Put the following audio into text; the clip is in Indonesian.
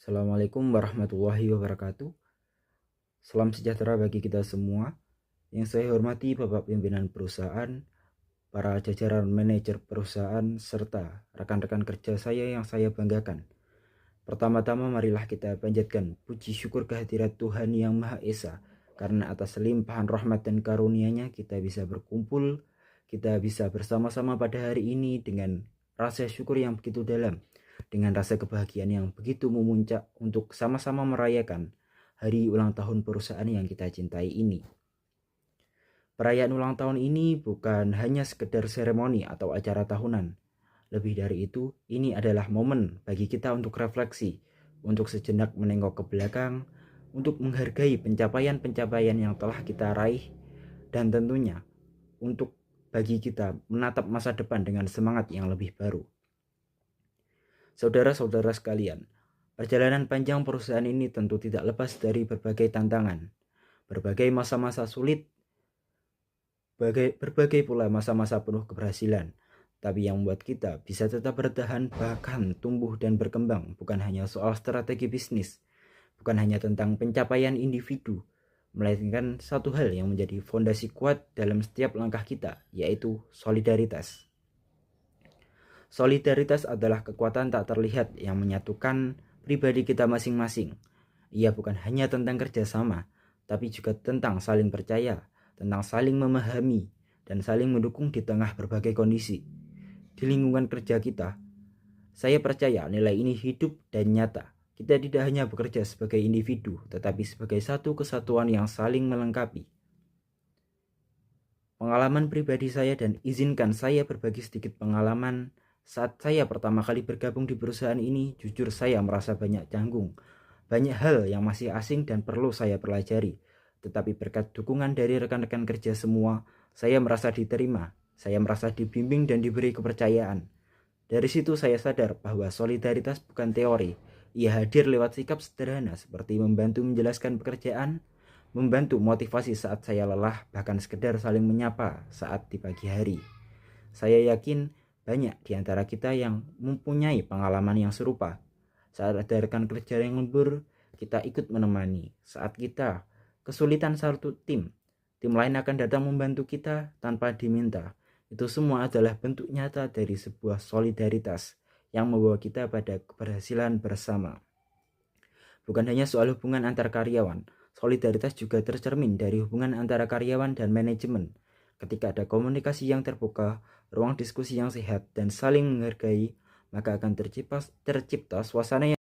Assalamualaikum warahmatullahi wabarakatuh. Salam sejahtera bagi kita semua. Yang saya hormati Bapak Pimpinan Perusahaan, para jajaran manajer perusahaan, serta rekan-rekan kerja saya yang saya banggakan. Pertama-tama marilah kita panjatkan puji syukur kehadirat Tuhan Yang Maha Esa, karena atas limpahan rahmat dan karunia-Nya kita bisa berkumpul, kita bisa bersama-sama pada hari ini dengan rasa syukur yang begitu dalam, dengan rasa kebahagiaan yang begitu memuncak untuk sama-sama merayakan hari ulang tahun perusahaan yang kita cintai ini. Perayaan ulang tahun ini bukan hanya sekedar seremoni atau acara tahunan. Lebih dari itu, ini adalah momen bagi kita untuk refleksi, untuk sejenak menengok ke belakang, untuk menghargai pencapaian-pencapaian yang telah kita raih, dan tentunya untuk bagi kita menatap masa depan dengan semangat yang lebih baru. Saudara-saudara sekalian, perjalanan panjang perusahaan ini tentu tidak lepas dari berbagai tantangan, berbagai masa-masa sulit, berbagai pula masa-masa penuh keberhasilan. Tapi yang membuat kita bisa tetap bertahan, bahkan tumbuh dan berkembang, bukan hanya soal strategi bisnis, bukan hanya tentang pencapaian individu, melainkan satu hal yang menjadi fondasi kuat dalam setiap langkah kita, yaitu solidaritas. Solidaritas adalah kekuatan tak terlihat yang menyatukan pribadi kita masing-masing. Ia bukan hanya tentang kerjasama, tapi juga tentang saling percaya, tentang saling memahami, dan saling mendukung di tengah berbagai kondisi. Di lingkungan kerja kita, saya percaya nilai ini hidup dan nyata. Kita tidak hanya bekerja sebagai individu, tetapi sebagai satu kesatuan yang saling melengkapi. Pengalaman pribadi saya, dan izinkan saya berbagi sedikit pengalaman. Saat saya pertama kali bergabung di perusahaan ini, jujur saya merasa banyak canggung. Banyak hal yang masih asing dan perlu saya pelajari. Tetapi berkat dukungan dari rekan-rekan kerja semua, saya merasa diterima, saya merasa dibimbing dan diberi kepercayaan. Dari situ saya sadar bahwa solidaritas bukan teori. Ia hadir lewat sikap sederhana seperti membantu menjelaskan pekerjaan, membantu motivasi saat saya lelah, bahkan sekedar saling menyapa saat di pagi hari. Saya yakin banyak di antara kita yang mempunyai pengalaman yang serupa. Saat ada rekan kerja yang lembur, kita ikut menemani. Saat kita kesulitan satu tim lain akan datang membantu kita tanpa diminta. Itu semua adalah bentuk nyata dari sebuah solidaritas yang membawa kita pada keberhasilan bersama. Bukan hanya soal hubungan antar karyawan, solidaritas juga tercermin dari hubungan antara karyawan dan manajemen. Ketika ada komunikasi yang terbuka, ruang diskusi yang sehat, dan saling menghargai, maka akan tercipta suasana yang